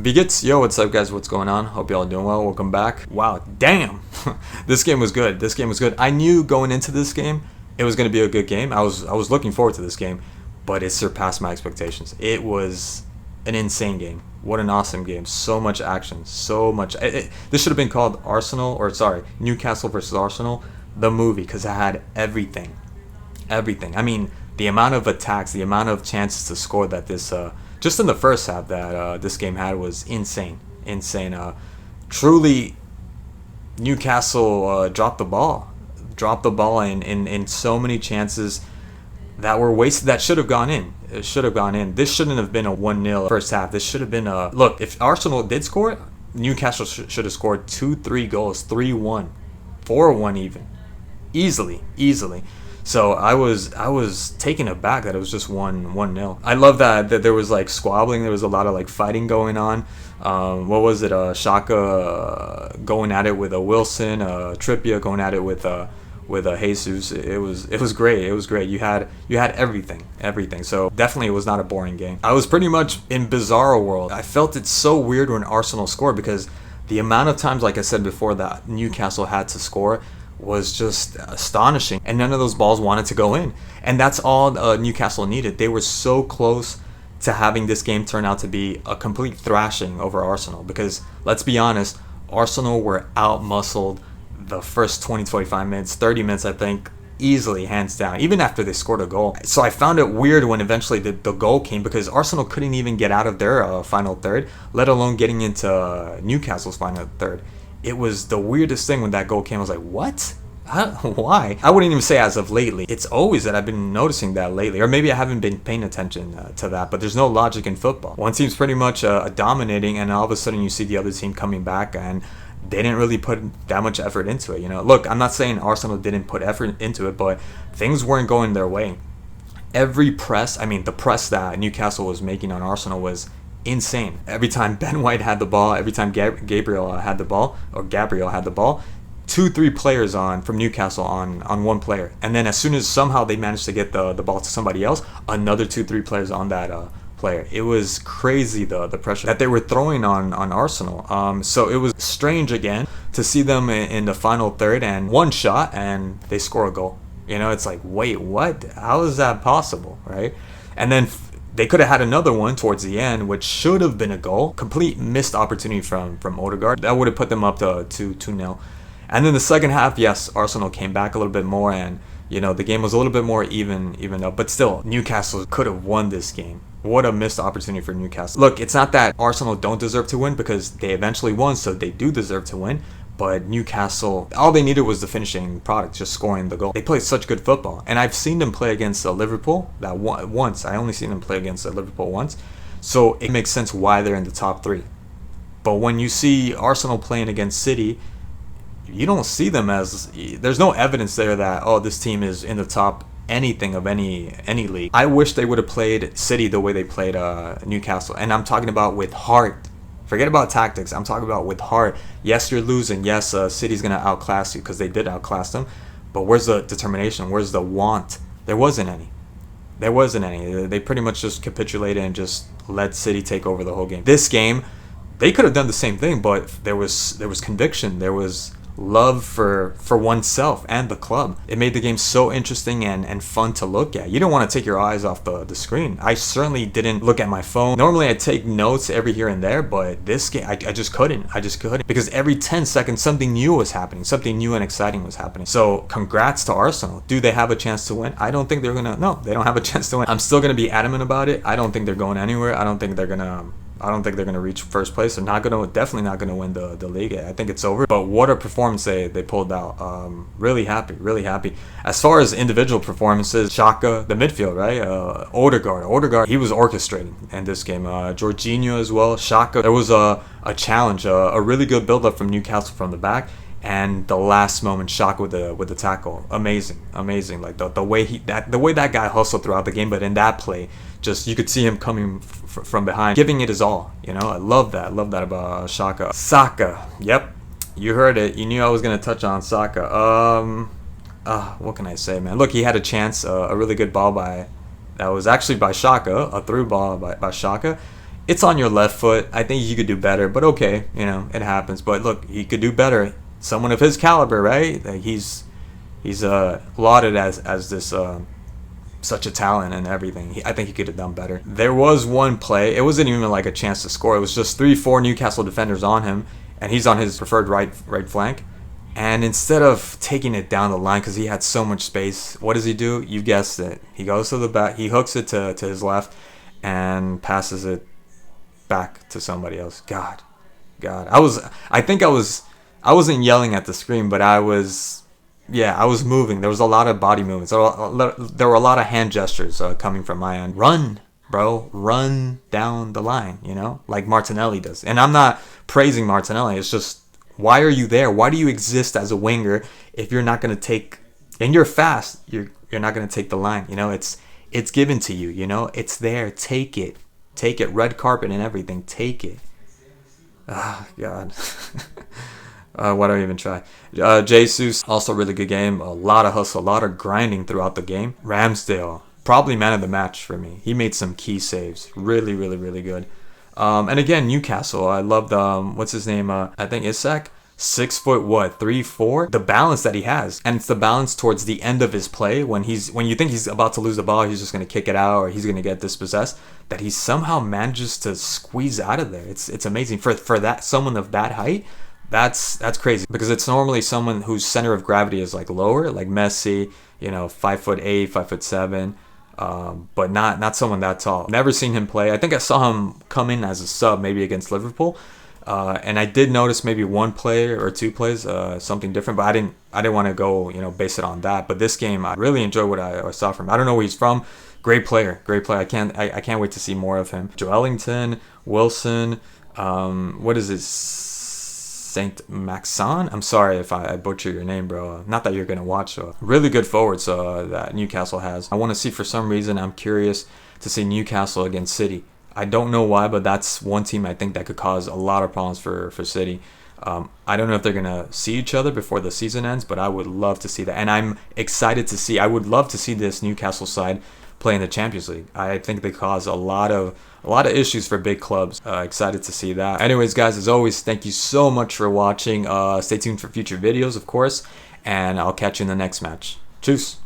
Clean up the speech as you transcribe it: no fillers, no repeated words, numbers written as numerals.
Begits, yo, what's up, guys? What's going on? Hope y'all doing well. Welcome back. Wow, damn, this game was good. This game was good. I knew going into this game it was going to be a good game. I was looking forward to this game, but it surpassed my expectations. It was an insane game. What an awesome game. So much action. So much. This should have been called Newcastle versus Arsenal, the movie, because it had everything. Everything. I mean, the amount of attacks, the amount of chances to score that this just in the first half that this game had was insane, insane. Truly, Newcastle dropped the ball in so many chances that were wasted that should have gone in. It should have gone in. This shouldn't have been a 1-0 first half. This should have been a look. If Arsenal did score it, Newcastle should have scored 2-3 goals, 3-1, 4-1 even, easily. So I was taken aback that it was just 1-0. I love that there was like squabbling. There was a lot of like fighting going on. What was it? Shaka going at it with a Wilson. Trippier going at it with Jesus. It was great. It was great. You had everything. So definitely it was not a boring game. I was pretty much in bizarro world. I felt it so weird when Arsenal scored because the amount of times, like I said before, that Newcastle had to score was just astonishing, and none of those balls wanted to go in, and that's all Newcastle needed. They were so close to having this game turn out to be a complete thrashing over Arsenal, because let's be honest, Arsenal were out-muscled the first 20-25 minutes, 30 minutes, I think, easily, hands down, even after they scored a goal. So I found it weird when eventually the goal came, because Arsenal couldn't even get out of their final third, let alone getting into Newcastle's final third. It was the weirdest thing when that goal came. I was like, what? Why? I wouldn't even say as of lately. It's always that I've been noticing that lately. Or maybe I haven't been paying attention to that. But there's no logic in football. One team's pretty much dominating, and all of a sudden you see the other team coming back, and they didn't really put that much effort into it. Look, I'm not saying Arsenal didn't put effort into it, but things weren't going their way. Every press, the press that Newcastle was making on Arsenal was insane. Every time Ben White had the ball, every time Gabriel had the ball, 2-3 players from Newcastle on one player, and then as soon as somehow they managed to get the ball to somebody else, another 2-3 players on that player. It was crazy the pressure that they were throwing on Arsenal. So it was strange again to see them in the final third, and one shot and they score a goal. It's like, wait, what? How is that possible, right? And then they could have had another one towards the end, which should have been a goal. Complete missed opportunity from Odegaard. That would have put them up to 2-0. And then the second half, yes, Arsenal came back a little bit more, and the game was a little bit more even up. But still, Newcastle could have won this game. What a missed opportunity for Newcastle. Look, it's not that Arsenal don't deserve to win, because they eventually won, so they do deserve to win. But Newcastle, all they needed was the finishing product, just scoring the goal. They played such good football. And I've seen them play against Liverpool once. I only seen them play against Liverpool once. So it makes sense why they're in the top three. But when you see Arsenal playing against City, you don't see them as... There's no evidence there that, this team is in the top anything of any league. I wish they would have played City the way they played Newcastle. And I'm talking about with heart. Forget about tactics. I'm talking about with heart. Yes, you're losing. Yes, City's going to outclass you, because they did outclass them. But where's the determination? Where's the want? There wasn't any. They pretty much just capitulated and just let City take over the whole game. This game, they could have done the same thing, but there was conviction. There was love for oneself and the club. It made the game so interesting and fun to look at. You don't want to take your eyes off the screen. I certainly didn't look at my phone. Normally I take notes every here and there, but this game I just couldn't. Because every 10 seconds something new was happening. Something new and exciting was happening. So congrats to Arsenal. Do they have a chance to win? I don't think they're gonna. No, they don't have a chance to win. I'm still gonna be adamant about it. I don't think they're going anywhere. I don't think they're gonna reach first place. They're definitely not gonna win the league. I think it's over. But what a performance they pulled out. Really happy. As far as individual performances, Xhaka, the midfield, right? Odegaard, he was orchestrating in this game. Jorginho as well. Xhaka, there was a challenge, a really good build up from Newcastle from the back. And the last moment, Xhaka with the tackle, amazing. Like the way that guy hustled throughout the game, but in that play, just you could see him coming from behind, giving it his all. I love that about Xhaka. Saka, yep, you heard it. You knew I was gonna touch on Saka. What can I say, man? Look, he had a chance, a really good ball that was actually by Xhaka, a through ball by Xhaka. it's on your left foot. I think you could do better, but okay, it happens. But look, he could do better. Someone of his caliber, right? Like he's lauded as this such a talent and everything. I think he could have done better. There was one play. It wasn't even like a chance to score. It was just 3-4 Newcastle defenders on him, and he's on his preferred right flank. And instead of taking it down the line because he had so much space, what does he do? You guessed it. He goes to the back. He hooks it to his left and passes it back to somebody else. God. I wasn't yelling at the screen, but I was moving. There was a lot of body movements. There were a lot of hand gestures coming from my end. Run, bro. Run down the line, like Martinelli does. And I'm not praising Martinelli. It's just, why are you there? Why do you exist as a winger if you're not going to take, and you're fast, you're not going to take the line. It's given to you, It's there. Take it. Take it. Red carpet and everything. Take it. Ah, God. Why do I even try? Jesus, also really good game. A lot of hustle, a lot of grinding throughout the game. Ramsdale, probably man of the match for me. He made some key saves. Really, really, really good. And again, Newcastle. I loved, what's his name? I think Isak. 6 foot, 3-4. The balance that he has. And it's the balance towards the end of his play when you think he's about to lose the ball, he's just going to kick it out or he's going to get dispossessed, that he somehow manages to squeeze out of there. It's amazing. For that, someone of that height, that's crazy, because it's normally someone whose center of gravity is like lower, like Messi, 5'8", 5'7", but not someone that tall. Never seen him play. I think I saw him come in as a sub maybe against Liverpool, and I did notice maybe one play or two plays, something different, but I didn't want to go base it on that. But this game, I really enjoyed what I saw from him. I don't know where he's from. Great player. I can't wait to see more of him. Joelinton, Wilson, what is this? Saint Maxon. I'm sorry if I butcher your name, bro. Not that you're gonna watch. Really good forwards that Newcastle has. I want to see, for some reason, I'm curious to see Newcastle against City. I don't know why, but that's one team I think that could cause a lot of problems for City. I don't know if they're gonna see each other before the season ends, but I would love to see that, and I'm excited to see. I would love to see this Newcastle side play in the Champions League. I think they cause a lot of issues for big clubs. Excited to see that. Anyways, guys, as always, thank you so much for watching. Stay tuned for future videos, of course, and I'll catch you in the next match. Cheers.